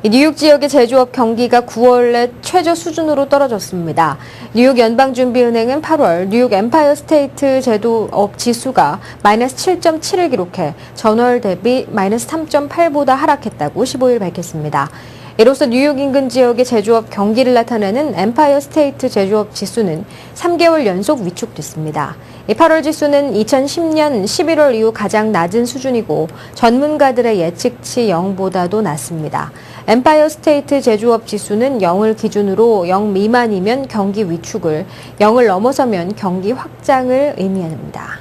뉴욕 지역의 제조업 경기가 9월 내 최저 수준으로 떨어졌습니다. 뉴욕 연방준비은행은 8월 뉴욕 엠파이어 스테이트 제조업 지수가 마이너스 7.7을 기록해 전월 대비 마이너스 3.8보다 하락했다고 15일 밝혔습니다. 이로써 뉴욕 인근 지역의 제조업 경기를 나타내는 엠파이어 스테이트 제조업 지수는 3개월 연속 위축됐습니다. 8월 지수는 2010년 11월 이후 가장 낮은 수준이고 전문가들의 예측치 0보다도 낮습니다. 엠파이어 스테이트 제조업 지수는 0을 기준으로 0 미만이면 경기 위축을, 0을 넘어서면 경기 확장을 의미합니다.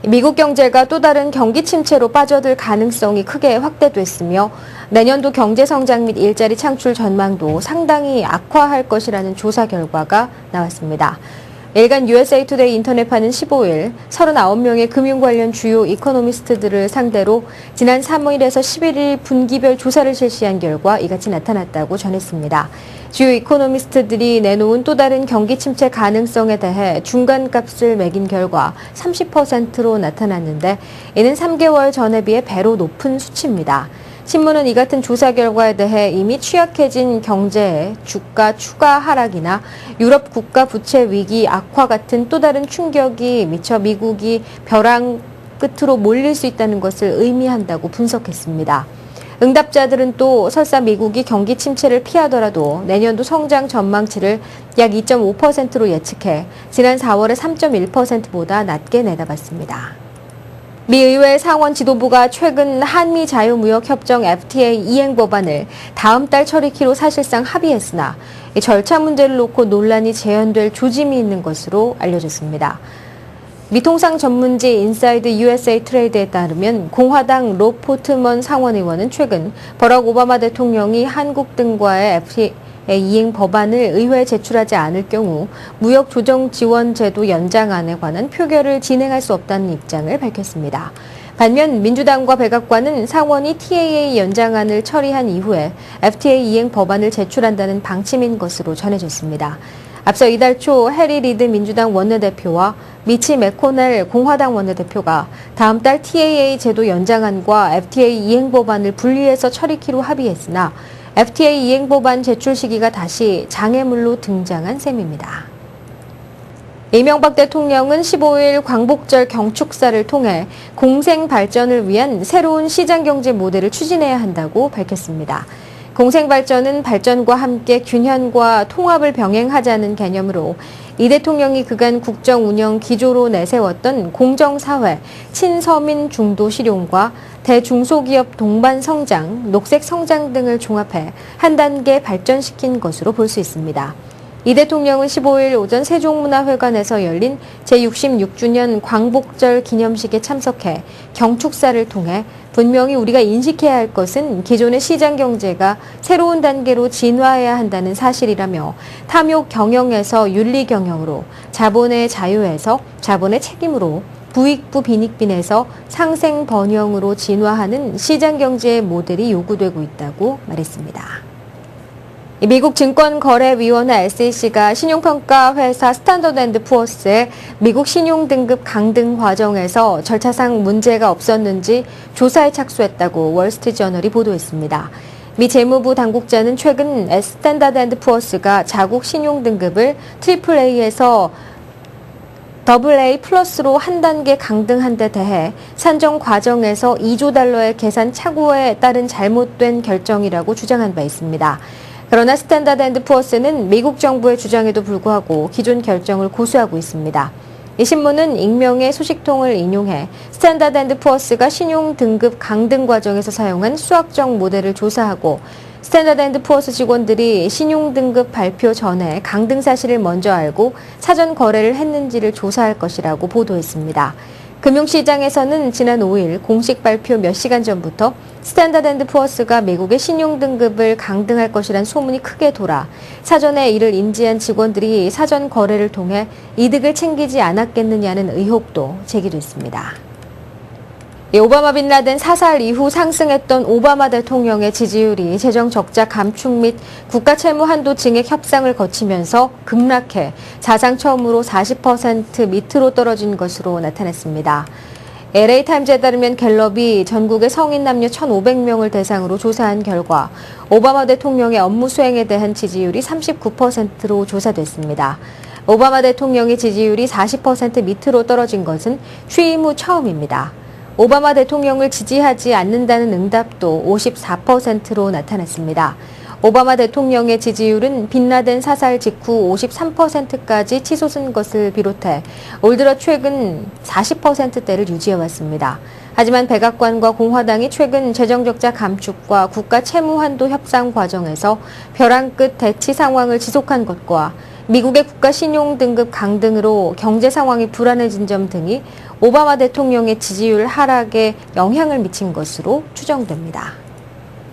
미국 경제가 또 다른 경기 침체로 빠져들 가능성이 크게 확대됐으며 내년도 경제 성장 및 일자리 창출 전망도 상당히 악화할 것이라는 조사 결과가 나왔습니다. 일간 USA 투데이 인터넷판은 15일 39명의 금융 관련 주요 이코노미스트들을 상대로 지난 3일에서 11일 분기별 조사를 실시한 결과 이같이 나타났다고 전했습니다. 주요 이코노미스트들이 내놓은 또 다른 경기 침체 가능성에 대해 중간값을 매긴 결과 30%로 나타났는데 이는 3개월 전에 비해 배로 높은 수치입니다. 신문은 이 같은 조사 결과에 대해 이미 취약해진 경제의 주가 추가 하락이나 유럽 국가 부채 위기 악화 같은 또 다른 충격이 미쳐 미국이 벼랑 끝으로 몰릴 수 있다는 것을 의미한다고 분석했습니다. 응답자들은 또 설사 미국이 경기 침체를 피하더라도 내년도 성장 전망치를 약 2.5%로 예측해 지난 4월의 3.1%보다 낮게 내다봤습니다. 미 의회 상원 지도부가 최근 한미 자유무역협정 FTA 이행 법안을 다음 달 처리키로 사실상 합의했으나 이 절차 문제를 놓고 논란이 재현될 조짐이 있는 것으로 알려졌습니다. 미 통상 전문지 인사이드 USA 트레이드에 따르면 공화당 롭 포트먼 상원의원은 최근 버락 오바마 대통령이 한국 등과의 FTA 이행 법안을 의회에 제출하지 않을 경우 무역 조정 지원 제도 연장안에 관한 표결을 진행할 수 없다는 입장을 밝혔습니다. 반면 민주당과 백악관은 상원이 TAA 연장안을 처리한 이후에 FTA 이행 법안을 제출한다는 방침인 것으로 전해졌습니다. 앞서 이달 초 해리 리드 민주당 원내대표와 미치 매코넬 공화당 원내대표가 다음 달 TAA 제도 연장안과 FTA 이행 법안을 분리해서 처리키로 합의했으나 FTA 이행 법안 제출 시기가 다시 장애물로 등장한 셈입니다. 이명박 대통령은 15일 광복절 경축사를 통해 공생 발전을 위한 새로운 시장경제 모델을 추진해야 한다고 밝혔습니다. 공생 발전은 발전과 함께 균형과 통합을 병행하자는 개념으로 이 대통령이 그간 국정 운영 기조로 내세웠던 공정사회, 친서민 중도 실용과 대중소기업 동반 성장, 녹색 성장 등을 종합해 한 단계 발전시킨 것으로 볼 수 있습니다. 이 대통령은 15일 오전 세종문화회관에서 열린 제66주년 광복절 기념식에 참석해 경축사를 통해 분명히 우리가 인식해야 할 것은 기존의 시장경제가 새로운 단계로 진화해야 한다는 사실이라며 탐욕 경영에서 윤리 경영으로, 자본의 자유에서 자본의 책임으로, 부익부 빈익빈에서 상생 번영으로 진화하는 시장경제의 모델이 요구되고 있다고 말했습니다. 미국 증권거래위원회 SEC가 신용평가 회사 스탠더드 앤드 푸어스의 미국 신용등급 강등 과정에서 절차상 문제가 없었는지 조사에 착수했다고 월스트리트저널이 보도했습니다. 미 재무부 당국자는 최근 스탠더드 앤드 푸어스가 자국 신용등급을 AAA에서 AA 플러스로 한 단계 강등한 데 대해 산정 과정에서 2조 달러의 계산 착오에 따른 잘못된 결정이라고 주장한 바 있습니다. 그러나 스탠다드 앤드 푸어스는 미국 정부의 주장에도 불구하고 기존 결정을 고수하고 있습니다. 이 신문은 익명의 소식통을 인용해 스탠다드 앤드 푸어스가 신용 등급 강등 과정에서 사용한 수학적 모델을 조사하고 스탠다드 앤드 푸어스 직원들이 신용 등급 발표 전에 강등 사실을 먼저 알고 사전 거래를 했는지를 조사할 것이라고 보도했습니다. 금융시장에서는 지난 5일 공식 발표 몇 시간 전부터 스탠다드 앤드 푸어스가 미국의 신용등급을 강등할 것이란 소문이 크게 돌아 사전에 이를 인지한 직원들이 사전 거래를 통해 이득을 챙기지 않았겠느냐는 의혹도 제기됐습니다. 오바마 빈 라덴 사살 이후 상승했던 오바마 대통령의 지지율이 재정 적자 감축 및 국가 채무 한도 증액 협상을 거치면서 급락해 사상 처음으로 40% 밑으로 떨어진 것으로 나타났습니다. LA타임즈에 따르면 갤럽이 전국의 성인 남녀 1,500명을 대상으로 조사한 결과 오바마 대통령의 업무 수행에 대한 지지율이 39%로 조사됐습니다. 오바마 대통령의 지지율이 40% 밑으로 떨어진 것은 취임 후 처음입니다. 오바마 대통령을 지지하지 않는다는 응답도 54%로 나타났습니다. 오바마 대통령의 지지율은 빈라덴 사살 직후 53%까지 치솟은 것을 비롯해 올 들어 최근 40%대를 유지해왔습니다. 하지만 백악관과 공화당이 최근 재정적자 감축과 국가 채무 한도 협상 과정에서 벼랑 끝 대치 상황을 지속한 것과 미국의 국가 신용 등급 강등으로 경제 상황이 불안해진 점 등이 오바마 대통령의 지지율 하락에 영향을 미친 것으로 추정됩니다.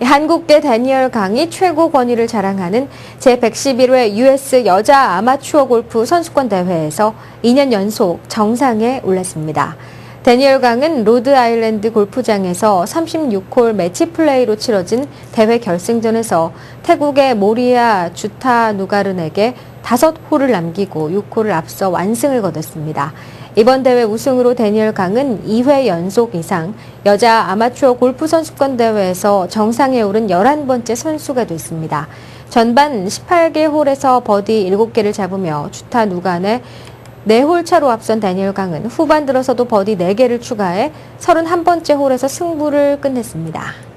한국계 데니얼 강이 최고 권위를 자랑하는 제111회 US 여자 아마추어 골프 선수권 대회에서 2년 연속 정상에 올랐습니다. 데니얼 강은 로드아일랜드 골프장에서 36홀 매치 플레이로 치러진 대회 결승전에서 태국의 모리아 주타누가른에게 5홀을 남기고 6홀을 앞서 완승을 거뒀습니다. 이번 대회 우승으로 데니얼 강은 2회 연속 이상 여자 아마추어 골프 선수권 대회에서 정상에 오른 11번째 선수가 됐습니다. 전반 18개 홀에서 버디 7개를 잡으며 주타 누간에 4홀 차로 앞선 데니얼 강은 후반 들어서도 버디 4개를 추가해 31번째 홀에서 승부를 끝냈습니다.